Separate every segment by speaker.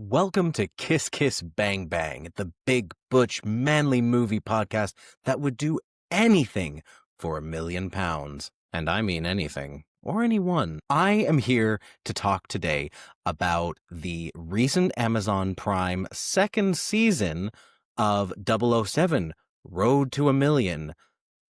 Speaker 1: Welcome to Kiss Kiss Bang Bang, the big, butch, manly movie podcast that would do anything for £1,000,000. And I mean anything, or anyone. I am here to talk today about the recent Amazon Prime second season of 007, Road to a Million.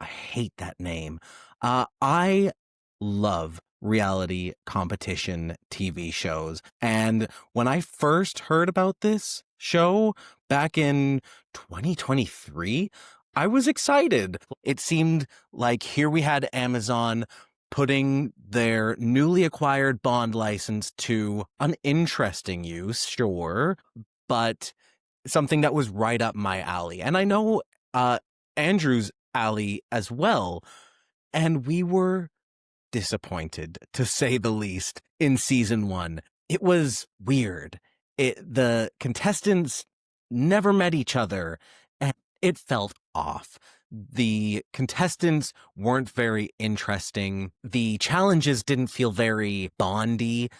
Speaker 1: I hate that name. I love reality competition TV shows. And when I first heard about this show back in 2023, I was excited. It seemed like here we had Amazon putting their newly acquired Bond license to an interesting use, sure, but something that was right up my alley. And I know Andrew's alley as well. And we were disappointed, to say the least, in season one. It was weird. The contestants never met each other, and it felt off. The contestants weren't very interesting. The challenges didn't feel very Bondy.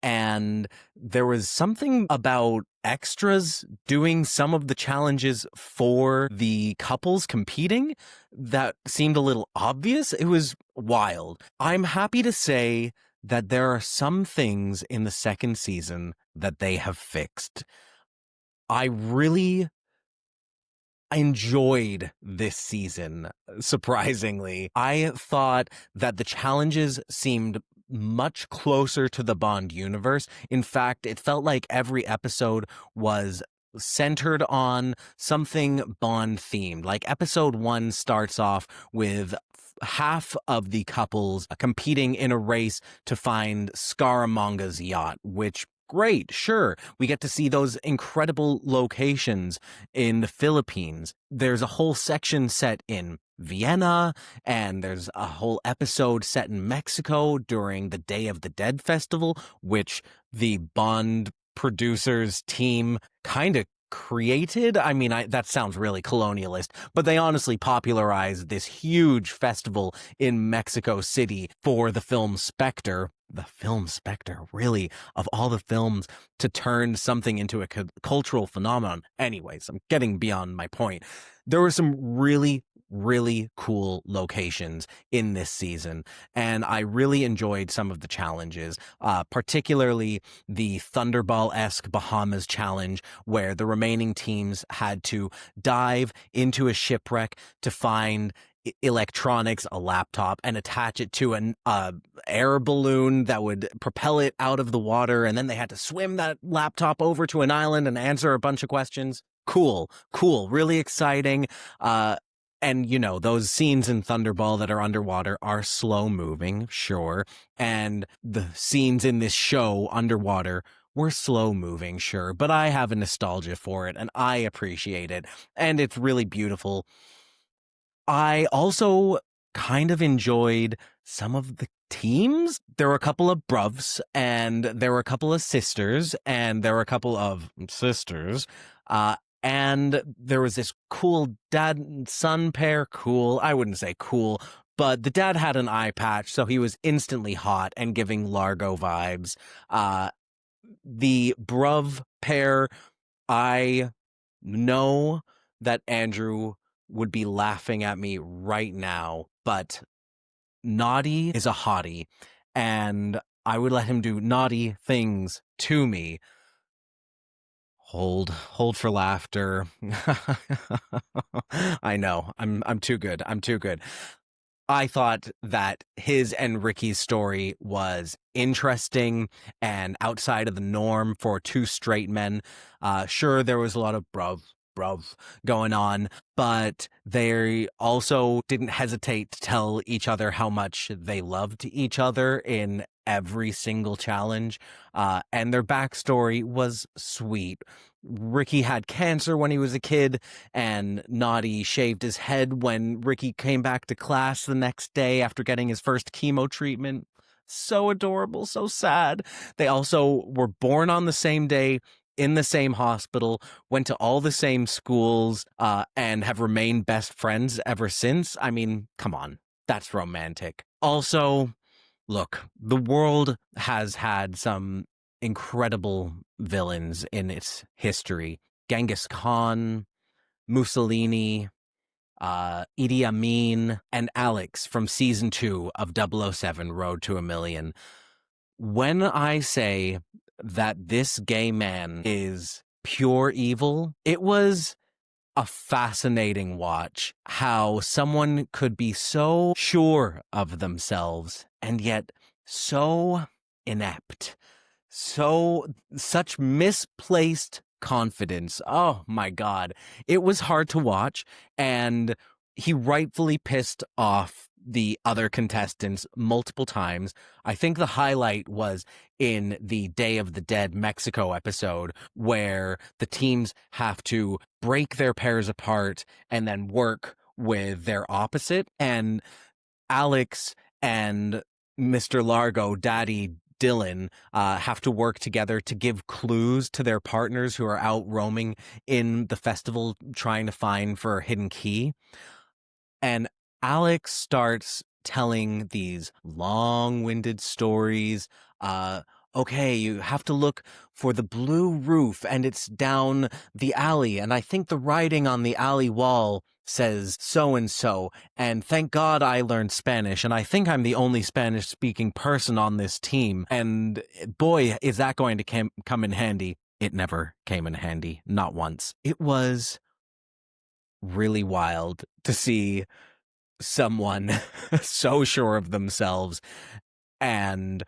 Speaker 1: And there was something about extras doing some of the challenges for the couples competing that seemed a little obvious. It was wild. I'm happy to say that there are some things in the second season that they have fixed. I really enjoyed this season, surprisingly. I thought that the challenges seemed much closer to the Bond universe. In fact, it felt like every episode was centered on something Bond themed. Like episode 1 starts off with half of the couples competing in a race to find Scaramanga's yacht, which great, sure. We get to see those incredible locations in the Philippines. There's a whole section set in Vienna, and there's a whole episode set in Mexico during the Day of the Dead festival, which the Bond producers team kind of created. I mean, that sounds really colonialist, but they honestly popularized this huge festival in Mexico City for the film Spectre. The film Spectre, really, of all the films to turn something into a cultural phenomenon. Anyways, I'm getting beyond my point. There were some really cool locations in this season, and I really enjoyed some of the challenges, particularly the Thunderball-esque Bahamas challenge, where the remaining teams had to dive into a shipwreck to find electronics, a laptop, and attach it to an air balloon that would propel it out of the water, and then they had to swim that laptop over to an island and answer a bunch of questions. Cool, really exciting. And, you know, those scenes in Thunderball that are underwater are slow moving, sure. And the scenes in this show underwater were slow moving, sure. But I have a nostalgia for it and I appreciate it. And it's really beautiful. I also kind of enjoyed some of the teams. There were a couple of bruvs, and there were a couple of sisters, and there were a couple of sisters. And there was this cool dad and son pair. Cool. I wouldn't say cool, but the dad had an eye patch, so he was instantly hot and giving Largo vibes. The bruv pair, I know that Andrew would be laughing at me right now, but Naughty is a hottie, and I would let him do naughty things to me. Hold for laughter. I know, I'm too good. I thought that his and Ricky's story was interesting and outside of the norm for two straight men. Sure, there was a lot of bruv going on, but they also didn't hesitate to tell each other how much they loved each other in every single challenge. And their backstory was sweet. Ricky had cancer when he was a kid, and Naughty shaved his head when Ricky came back to class the next day after getting his first chemo treatment. So adorable, so sad. They also were born on the same day, in the same hospital, went to all the same schools, and have remained best friends ever since. I mean, come on, that's romantic. Also, look, the world has had some incredible villains in its history. Genghis Khan, Mussolini, Idi Amin, and Alex from season 2 of 007 Road to a Million. When I say that this gay man is pure evil, it was a fascinating watch how someone could be so sure of themselves and yet so inept, such misplaced confidence. Oh my God. It was hard to watch, and he rightfully pissed off the other contestants multiple times. I think the highlight was in the Day of the Dead Mexico episode, where the teams have to break their pairs apart and then work with their opposite. And Alex and Mr. Largo, Daddy Dylan, have to work together to give clues to their partners who are out roaming in the festival trying to find for a hidden key. And Alex starts telling these long-winded stories. Okay, you have to look for the blue roof, and it's down the alley. And I think the writing on the alley wall says so and so. And thank God I learned Spanish, and I think I'm the only Spanish-speaking person on this team. And boy, is that going to come in handy. It never came in handy, not once. It was really wild to see someone so sure of themselves and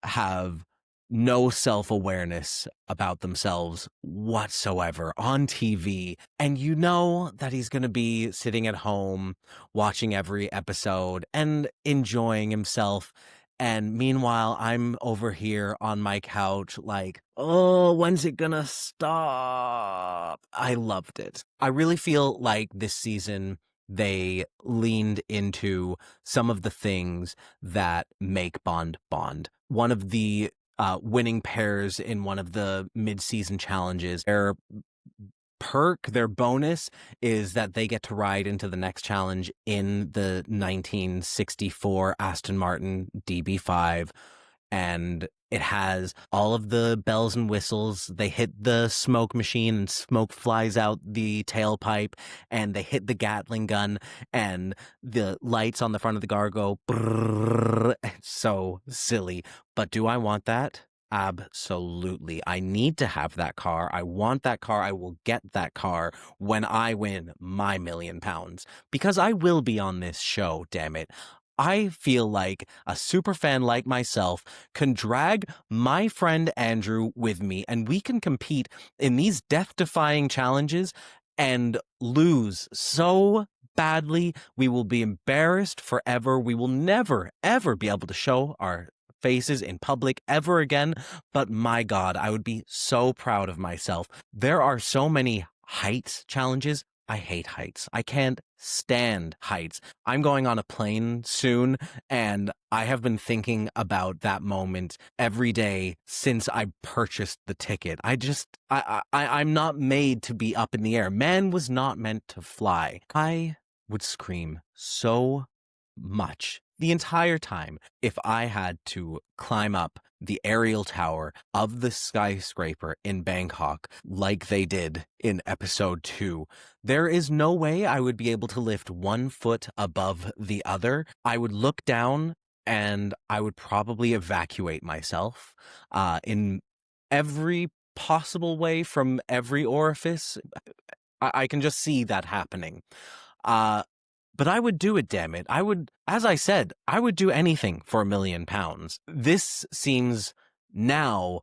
Speaker 1: have no self-awareness about themselves whatsoever on TV. And you know that he's going to be sitting at home watching every episode and enjoying himself. And meanwhile, I'm over here on my couch like, oh, when's it gonna stop? I loved it. I really feel like this season they leaned into some of the things that make Bond Bond. One of the winning pairs in one of the mid-season challenges, their bonus is that they get to ride into the next challenge in the 1964 Aston Martin DB5, and it has all of the bells and whistles. They hit the smoke machine and smoke flies out the tailpipe, and they hit the Gatling gun, and the lights on the front of the car go brrrr. It's so silly. But do I want that? Absolutely. I need to have that car. I want that car. I will get that car when I win my £1,000,000, because I will be on this show, damn it. I feel like a super fan like myself can drag my friend Andrew with me, and we can compete in these death-defying challenges and lose so badly. We will be embarrassed forever. We will never, ever be able to show our faces in public ever again. But my God, I would be so proud of myself. There are so many heights challenges. I hate heights. I can't stand heights. I'm going on a plane soon, and I have been thinking about that moment every day since I purchased the ticket. I'm not made to be up in the air. Man was not meant to fly. I would scream so much the entire time if I had to climb up the aerial tower of the skyscraper in Bangkok like they did in episode 2. There is no way I would be able to lift one foot above the other. I would look down and I would probably evacuate myself in every possible way from every orifice. I can just see that happening. But I would do it, damn it. As I said, I would do anything for £1,000,000. This seems now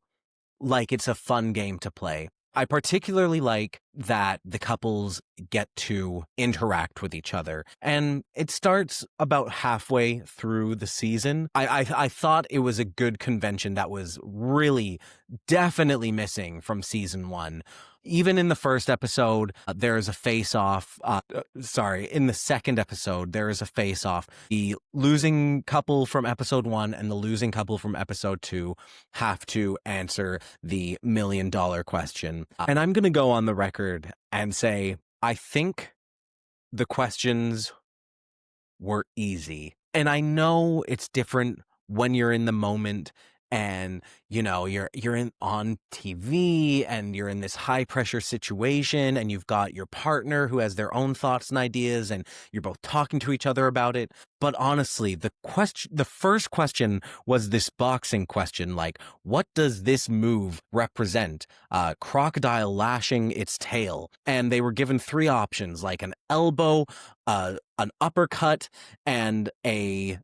Speaker 1: like it's a fun game to play. I particularly like that the couples get to interact with each other. And it starts about halfway through the season. I thought it was a good convention that was really definitely missing from season 1. Even in the first episode, there is a face-off. In the second episode, there is a face-off. The losing couple from episode 1 and the losing couple from episode 2 have to answer the $1,000,000 question. And I'm going to go on the record and say, I think the questions were easy. And I know it's different when you're in the moment and you're in on TV and you're in this high pressure situation and you've got your partner who has their own thoughts and ideas and you're both talking to each other about it. But honestly, the first question was this boxing question, like, what does this move represent? Crocodile lashing its tail. And they were given three options, like an elbow, an uppercut, and a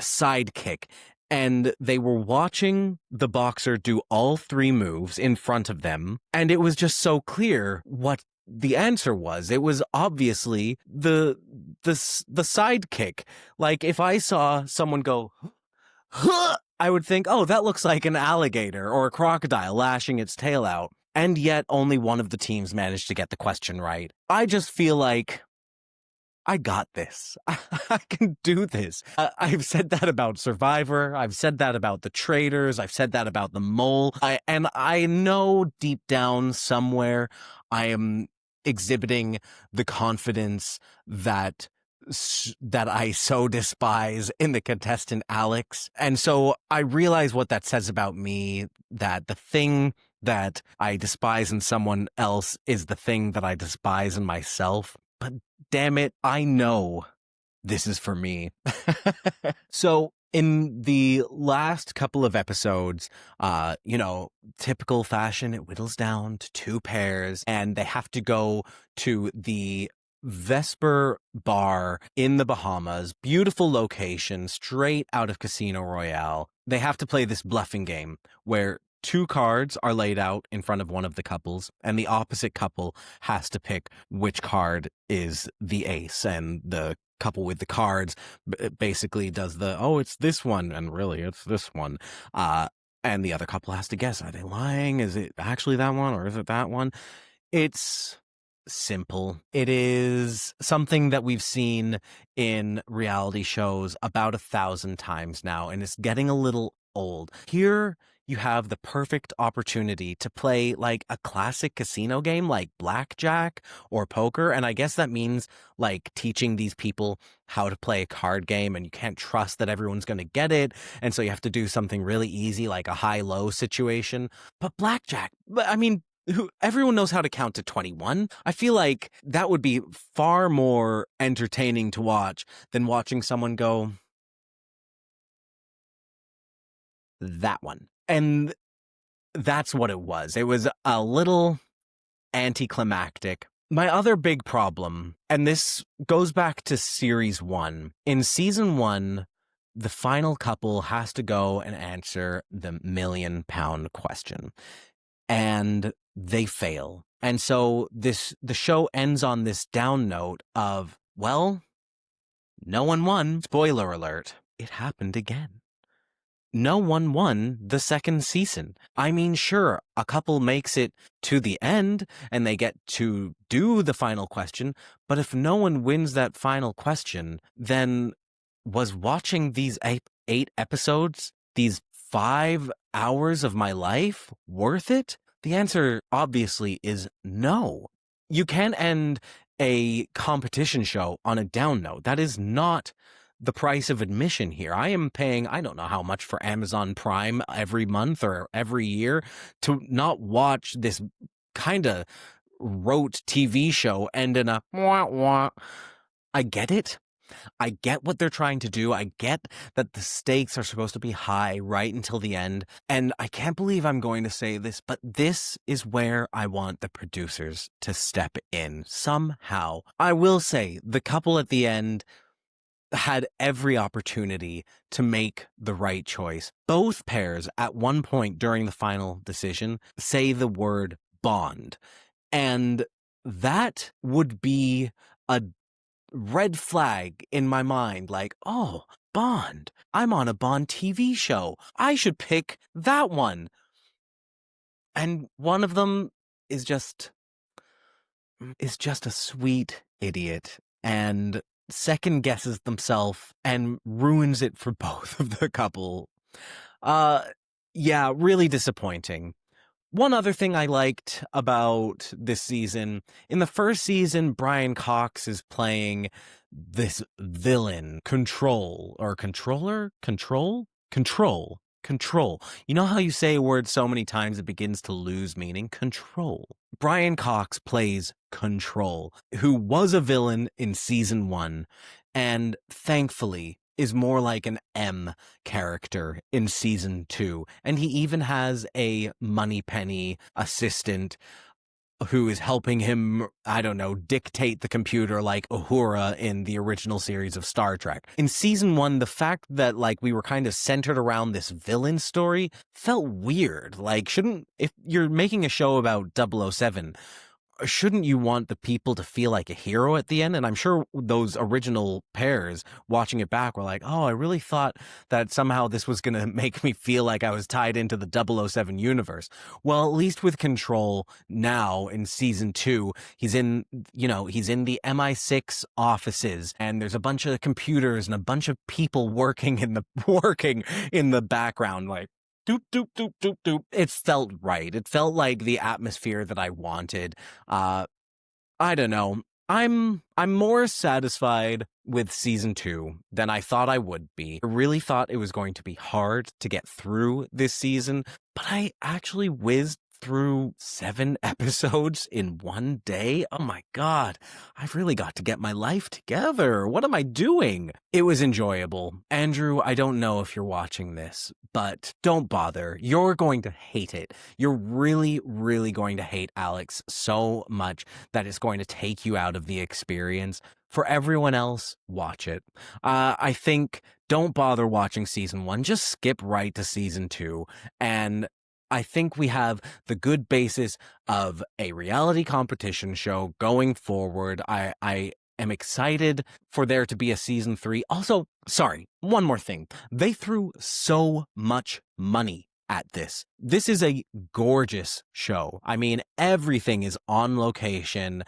Speaker 1: side kick. And they were watching the boxer do all three moves in front of them. And it was just so clear what the answer was. It was obviously the side kick. Like, if I saw someone go, huh, I would think, oh, that looks like an alligator or a crocodile lashing its tail out. And yet only one of the teams managed to get the question right. I just feel like I got this. I can do this. I've said that about Survivor. I've said that about The Traitors. I've said that about The Mole. And I know deep down somewhere I am exhibiting the confidence that I so despise in the contestant Alex. And so I realize what that says about me, that the thing that I despise in someone else is the thing that I despise in myself. But damn it, I know this is for me. So in the last couple of episodes, typical fashion, it whittles down to two pairs and they have to go to the Vesper Bar in the Bahamas. Beautiful location, straight out of Casino Royale. They have to play this bluffing game where two cards are laid out in front of one of the couples, and the opposite couple has to pick which card is the ace. And the couple with the cards basically does it's this one, and really it's this one. And the other couple has to guess, are they lying? Is it actually that one, or is it that one? It's simple. It is something that we've seen in reality shows about 1,000 times now, and it's getting a little old. Here you have the perfect opportunity to play like a classic casino game like blackjack or poker. And I guess that means like teaching these people how to play a card game, and you can't trust that everyone's going to get it. And so you have to do something really easy, like a high-low situation. But blackjack, I mean, everyone knows how to count to 21. I feel like that would be far more entertaining to watch than watching someone go, that one. And that's what it was. It was a little anticlimactic. My other big problem, and this goes back to series 1. In season 1, the final couple has to go and answer the £1 million question. And they fail. And so the show ends on this down note of, well, no one won. Spoiler alert. It happened again. No one won the second season. I mean, sure, a couple makes it to the end and they get to do the final question, but if no one wins that final question, then was watching these 8 episodes, these 5 hours of my life, worth it? The answer obviously is no. You can't end a competition show on a down note. That is not the price of admission here. I am paying, I don't know how much for Amazon Prime every month or every year to not watch this kind of rote TV show end in a wah wah. I get it. I get what they're trying to do. I get that the stakes are supposed to be high right until the end. And I can't believe I'm going to say this, but this is where I want the producers to step in somehow. I will say the couple at the end had every opportunity to make the right choice. Both pairs at one point during the final decision say the word bond. And that would be a red flag in my mind, like, oh, Bond. I'm on a Bond TV show. I should pick that one. And one of them is just a sweet idiot and second guesses themselves and ruins it for both of the couple. Yeah, really disappointing. One other thing I liked about this season, in the first season, Brian Cox is playing this villain, Control. Control. You know how you say a word so many times it begins to lose meaning? Control. Brian Cox plays Control, who was a villain in season 1, and thankfully is more like an M character in season 2. And he even has a Moneypenny assistant who is helping him, I don't know, dictate the computer like Uhura in the original series of Star Trek. In season 1, the fact that like we were kind of centered around this villain story felt weird. Like, if you're making a show about 007, shouldn't you want the people to feel like a hero at the end? And I'm sure those original pairs watching it back were like, oh, I really thought that somehow this was going to make me feel like I was tied into the 007 universe. Well, at least with Control now in season 2, he's in the MI6 offices, and there's a bunch of computers and a bunch of people working in the background, like doop doop doop doop doop. It felt right. It felt like the atmosphere that I wanted. I don't know. I'm more satisfied with season 2 than I thought I would be. I really thought it was going to be hard to get through this season, but I actually whizzed through 7 episodes in one day. Oh my God, I've really got to get my life together. What am I doing? It was enjoyable. Andrew, I don't know if you're watching this, but don't bother. You're going to hate it. You're really, really going to hate Alex so much that it's going to take you out of the experience. For everyone else, watch it. I think don't bother watching season 1. Just skip right to season 2. And I think we have the good basis of a reality competition show going forward. I am excited for there to be a season 3. Also, sorry, one more thing. They threw so much money at this. This is a gorgeous show. I mean, everything is on location.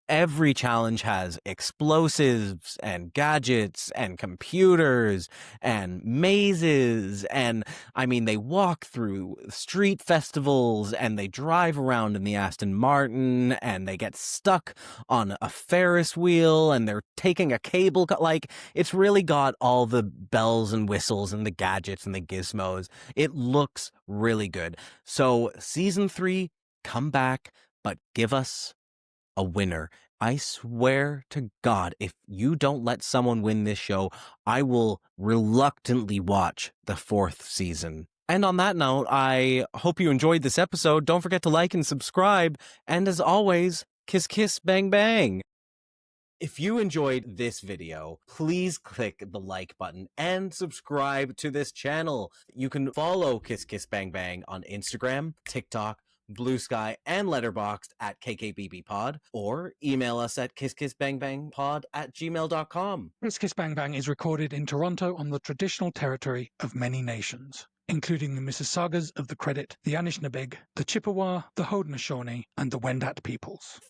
Speaker 1: Every challenge has explosives and gadgets and computers and mazes. And I mean, they walk through street festivals and they drive around in the Aston Martin and they get stuck on a Ferris wheel and they're taking a cable. Like, it's really got all the bells and whistles and the gadgets and the gizmos. It looks really good. So season 3, come back, but give us a winner. I swear to God, if you don't let someone win this show, I will reluctantly watch the 4th season. And on that note, I hope you enjoyed this episode. Don't forget to like and subscribe. And as always, kiss, kiss, bang, bang. If you enjoyed this video, please click the like button and subscribe to this channel. You can follow Kiss Kiss Bang Bang on Instagram, TikTok, Blue Sky, and Letterboxd at KKBBpod, or email us at kisskissbangbangpod@gmail.com.
Speaker 2: Kiss Kiss Bang Bang is recorded in Toronto on the traditional territory of many nations, including the Mississaugas of the Credit, the Anishinaabe, the Chippewa, the Haudenosaunee, and the Wendat peoples.